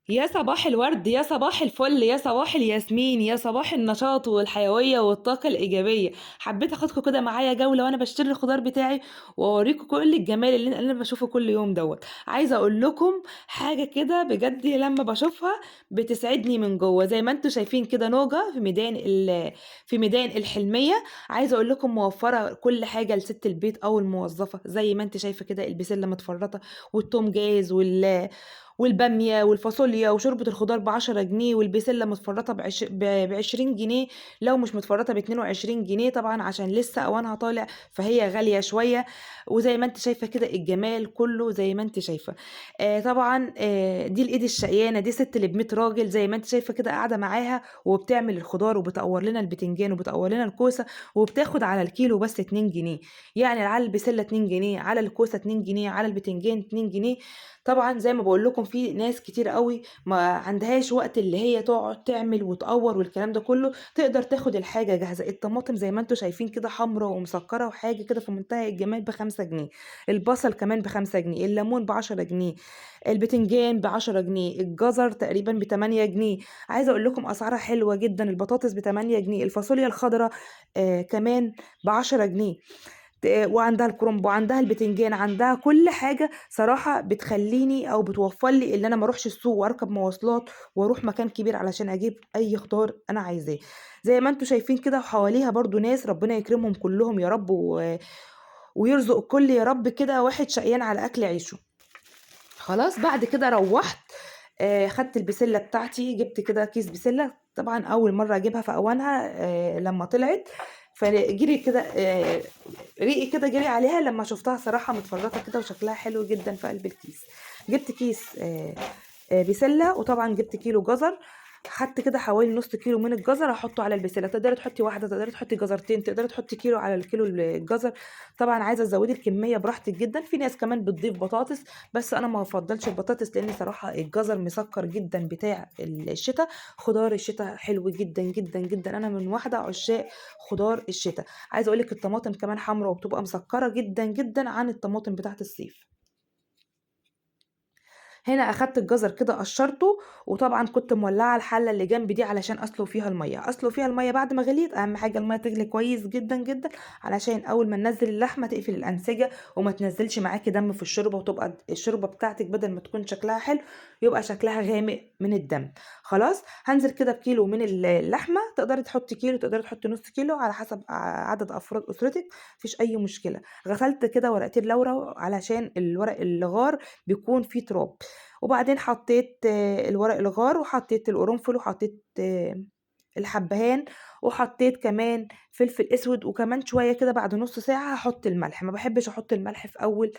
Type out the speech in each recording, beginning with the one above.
يا صباح الورد، يا صباح الفل، يا صباح الياسمين، يا صباح النشاط والحيوية والطاقة الإيجابية. حبيت آخدكم كده معايا جولة وأنا باشتري الخضار بتاعي، وأوريكم كل الجمال اللي أنا باشوفه كل يوم دوّة. عايزة أقول لكم حاجة كده بجد لمّا باشوفها بتسعدني من جوّه، زي ما أنتم شايفين كده نوجة في ميدان الحلمية. عايزة أقول لكم موفّرة كل حاجة لسِت البيت أو الموظفة، زي ما أنتِ شايفة كده البسلة متفرّطة والتوم جاهز والبامية والفاصوليا وشوربة الخضار ب10 جنيه، والبسلة متفرّطة ب20 جنيه، لو مش متفرّطة ب22 جنيه طبعًا عشان لسه أوانها طالع، فهي غالية شوية. وزي ما أنتِ شايفة كده الجمال كلّه زي ما أنتِ شايفة. طبعًا دي الإيد الشقيانة، دي سِت اللي ب100 راجل، زي ما أنتِ شايفة كده قاعدة معاها وبتعمل الخضار وبتقوّر لنا البتنجان وبتقوّر لنا الكوسة، وبتاخد على الكيلو بس 2 جنيه. يعني على البسلة 2 جنيه، على الكوسة 2 جنيه، على البتنجان 2 جنيه. طبعًا زي ما باقول لكم في ناس كتير أوي ما عندهاش وقت اللي هي تقعد تعمل وتقوّر والكلام ده كلّه، تقدر تاخد الحاجة جاهزة. الطماطم زي ما أنتم شايفين كده حمرا ومسكّرة وحاجة كده في منتهى الجمال ب5 جنيه، البصل كمان ب5 جنيه، الليمون ب10 جنيه، البتنجان ب10 جنيه، الجزر تقريبًا ب8 جنيه. عايزة أقول لكم أسعارها حلوة جدًا، البطاطس ب8 جنيه، الفاصوليا الخضرا كمان ب10 جنيه. وعندها الكرنب وعندها البتنجان، عندها كل حاجة صراحة بتخلّيني أو بتوفّر لي اللي أنا ما أروحش السوق وأركب مواصلات وأروح مكان كبير علشان أجيب أي خضار أنا عايزاه. زي ما أنتم شايفين كده وحواليها برضه ناس ربنا يكرمهم كلّهم يا رب ويرزق الكل يا رب كده واحد شقيان على أكل عيشه. خلاص بعد كده روّحت خدت البسلة بتاعتي، جِبت كده كيس بسلة، طبعًا أول مرّة أجيبها في أوانها لمّا طلعت، فجري كده ريقي كده جري عليها لمّا شُفتها صراحة متفرّطة كده وشكلها حلو جدًا في قلب الكيس. جِبت كيس بسلة، وطبعًا جِبت كيلو جزر، خدت كده حوالي نُص كيلو من الجزر أحطّه على البسلة، تقدري تحطّي واحدة، تقدري تحطّي جزرتين، تقدري تحطّي كيلو على الكيلو الجزر. طبعًا عايزة تزوّدي الكمية براحتك جدًا، في ناس كمان بتضيف بطاطس، بس أنا ما بافضّلش البطاطس لإن صراحة الجزر مسكّر جدًا بتاع الشتا. خضار الشتا حلو جدًا، جدًا، جدًا، أنا من واحدة عشاق خضار الشتا. عايزة أقول لِك الطماطم كمان حمرا وبتبقى مسكّرة جدًا، جدًا عن الطماطم بتاعة الصيف. هنا أخدت الجزر كده قشّرته، وطبعًا كنت مولّعة الحلة اللي جنبي دي علشان أسلُق فيها المَيّة، أسلُق فيها المَيّة بعد ما غليت، أهم حاجة المَيّة تغلي كويس جدًا، جدًا، علشان أول ما ننزّل اللحمة تقفل الأنسجة وما تنزّلش معاكِ دَم في الشوربة، وتبقى الشوربة بتاعتِك بدل ما تكون شكلها حلو، يبقى شكلها غامق من الدم. خلاص، هانزل كده بكيلو من اللحمة، تقدري تحطّي كيلو، تقدري تحطّي نُص كيلو على حسب عدد أفراد أسرتِك، ما فيش أي مشكلة. غسلت كده ورقتين لورا علشان الورق اللغار بيكون فيه تراب. وبعدين حطيت الورق الغار، وحطيت القرنفل، وحطيت الحبهان، وحطيت كمان فلفل أسود، وكمان شوية كده بعد نُص ساعة هاحط الملح. ما باحبش أحط الملح في أول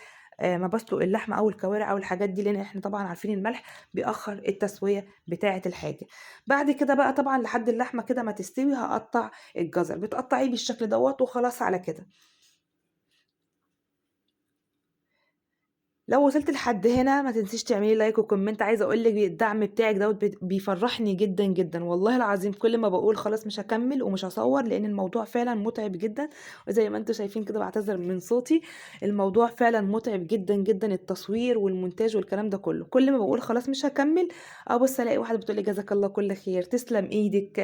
ما باسلق اللحمة أو الكوارع أو الحاجات دي، لإن إحنا طبعًا عارفين الملح بيأخّر التسوية بتاعة الحاجة. بعد كده بقى طبعًا لحد اللحمة كده ما تستوي هاقطّع الجزر، بتقطّعيه بالشكل دوّة وخلاص على كده. لو وصلتِ لحد هنا ما تنسيش تعملي لايك وكومنت. عايزة أقول لِك الدعم بتاعِك دوّة بيفرّحني جدًا، جدًا، والله العظيم كل ما باقول خلاص مش هاكمّل ومش هاصوّر لإن الموضوع فعلًا مُتعب جدًا، وزي ما أنتم شايفين كده باعتذر من صوتي. الموضوع فعلًا مُتعب جدًا، جدًا، التصوير والمونتاج والكلام ده كلّه. كل ما باقول خلاص مش هاكمّل أبُص ألاقي واحدة بتقول لي جزاك الله كل خير، تسلم إيدِك،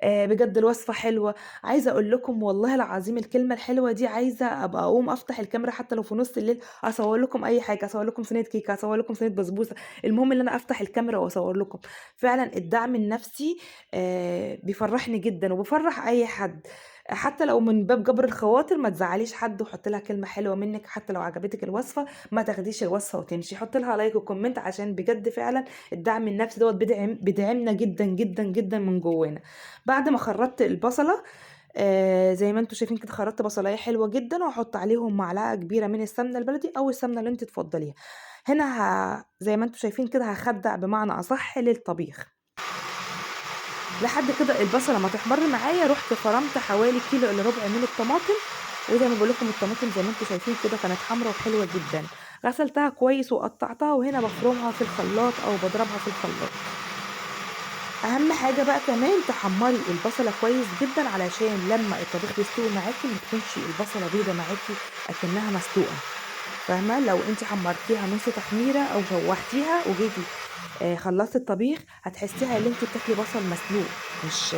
بجد الوصفة حلوة. عايزة أقول لكم والله العظيم الكلمة الحلوة دي عايزة أبقى أقوم أفتح الكاميرا حتى لو في نُص الليل أصوّر لكم أي حاجة، أصوّر لكم صينية كيكة، أصوّر لكم صينية بسبوسة، المهم إن أنا أفتح الكاميرا وأصوّر لكم. فعلًا الدعم النفسي بيفرّحني جدًا وبيفرّح أي حد، حتى لو من باب جبر الخواطر ما تزعّليش حد وحُطّي لها كلمة حلوة منِّك، حتى لو عجبتِك الوصفة ما تاخديش الوصفة وتمشي، حُطّي لها لايك وكومنت عشان بجد فعلًا الدعم النفسي دوّة بيدعمنا جدًا، جدًا، جدًا من جوّانا. بعد ما خرّطت البصلة زي ما أنتم شايفين كده خرّطت بصلاية حلوة جدًا، وهاحط عليهم معلقة كبيرة من السمنة البلدي أو السمنة اللي أنتِ تفضّليها. هنا زي ما أنتم شايفين كده هاخدّع بمعنى أصح للطبيخ. لحد كده البصلة ما تحمر معايا، رُحت فرمت حوالي كيلو إلا ربع من الطماطم، وزي ما باقول لكم الطماطم زي ما أنتم شايفين كده كانت حمرا وحلوة جدًا. غسلتها كويس وقطّعتها، وهنا بافرمها في الخلاط أو باضربها في الخلاط. أهم حاجة بقى كمان تحمّري البصلة كويس جدًا علشان لمّا الطبيخ يستوي معاكِ ما تكونش البصلة بيضة معاكِ أكنّها مسلوقة، فاهمة؟ لو أنتِ حمّرتيها نُص تحميرة أو شوّحتيها وجيتِ خلصتي الطبيخ هتحسيها ان انت بتاكلي بصل مسلوق، مش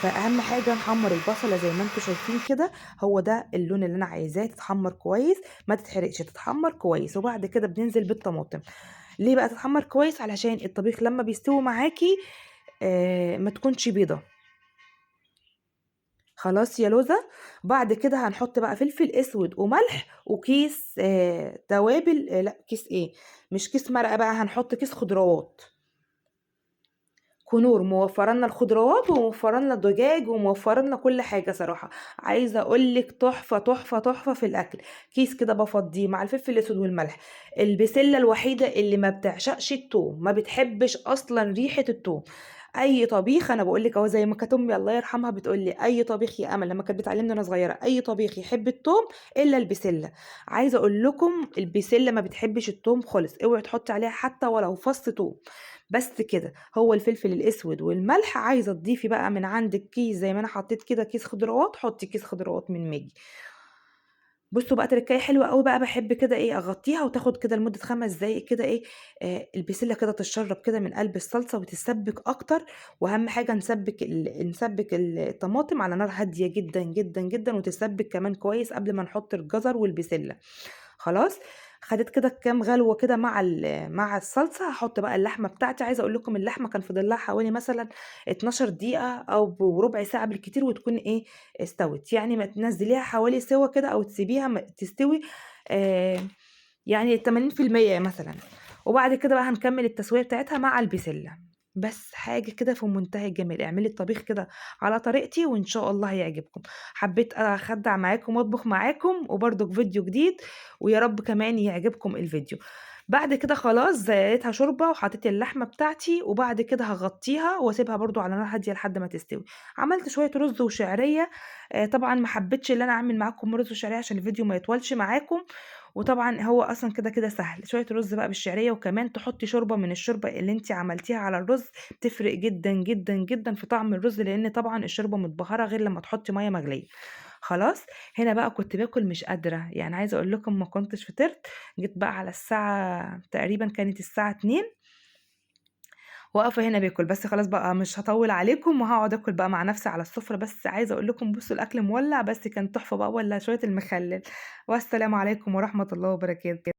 فاهم حاجه نحمر البصله زي ما انتم شايفين كده. هو ده اللون اللي انا عايزاه، تتحمر كويس ما تتحرقش، تتحمر كويس. وبعد كده بننزل بالطماطم. ليه بقى تتحمر كويس؟ علشان الطبيخ لما بيستوي معاكي ما تكونش بيضه. خلاص يا لوزة. بعد كده هنحط بقى فلفل اسود وملح وكيس توابل، لا كيس ايه، مش كيس مرقه بقى، هنحط كيس خضروات. كنور موفره لنا الخضروات وموفره لنا الدجاج وموفره لنا كل حاجه صراحه. عايزه اقول لك تحفه تحفه تحفه في الاكل. كيس كده بفضيه مع الفلفل الاسود والملح. البسله الوحيده اللي ما بتعشقش التوم، ما بتحبش اصلا ريحه التوم. اي طبيخ، انا بقول لك اهو زي ما كانت امي الله يرحمها بتقول لي اي طبيخ يا امل لما كانت بتعلمني وانا صغيره، اي طبيخ يحب التوم الا البسله. عايزه اقول لكم البسله ما بتحبش التوم خالص، اوعي تحطي عليها حتى ولو فص توم. بس كده. هو الفلفل الاسود والملح. عايزه تضيفي بقى من عندك كيس زي ما انا حطيت كده كيس خضروات، حطي كيس خضروات من ماجي. بصوا بقى تركايه حلوه قوي بقى، بحب كده ايه اغطيها وتاخد كده لمده 5 دقايق كده ايه، البسله كده تتشرب كده من قلب الصلصه وتتسبك اكتر. واهم حاجه نسبك الطماطم على نار هاديه جدا جدا جدا، وتتسبك كمان كويس قبل ما نحط الجزر والبسله. خلاص. خدت كده كام غلوه كده مع مع الصلصه، هحط بقى اللحمه بتاعتي. عايزه اقول لكم اللحمه كان فاضل لها حوالي مثلا 12 دقيقه او بربع ساعه بالكتير وتكون ايه استوت. يعني ما تنزليها حوالي سوا كده او تسيبيها تستوي آه يعني 80% مثلا. وبعد كده بقى هنكمل التسويه بتاعتها مع البسله. بس حاجه كده في منتهى الجمال. اعملي الطبيخ كده على طريقتي وان شاء الله هيعجبكم. حبيت اخدع معاكم واطبخ معاكم وبرضك فيديو جديد، ويا رب كمان يعجبكم الفيديو. بعد كده خلاص زيتها شوربه وحطيت اللحمه بتاعتي، وبعد كده هغطيها واسيبها برضو على نار هاديه لحد ما تستوي. عملت شويه رز وشعريه. طبعا ما حبيتش ان انا اعمل معاكم رز وشعريه عشان الفيديو ما يطولش معاكم. وطبعا هو اصلا كده كده سهل. شويه رز بقى بالشعريه، وكمان تحطي شوربه من الشوربه اللي انت عملتيها على الرز. تفرق جدا جدا جدا في طعم الرز، لان طبعا الشوربه متبهره غير لما تحطي ميه مغليه. خلاص. هنا بقى كنت باكل مش قادره، يعني عايزه اقول لكم ما كنتش فطرت. جيت بقى على الساعه تقريبا كانت الساعه 2، واقفه هنا باكل. بس خلاص بقى مش هطول عليكم وهقعد اكل بقى مع نفسي على السفره. بس عايزه اقول لكم بصوا الاكل مولع، بس كان تحفه بقى ولا شويه المخلل. والسلام عليكم ورحمه الله وبركاته.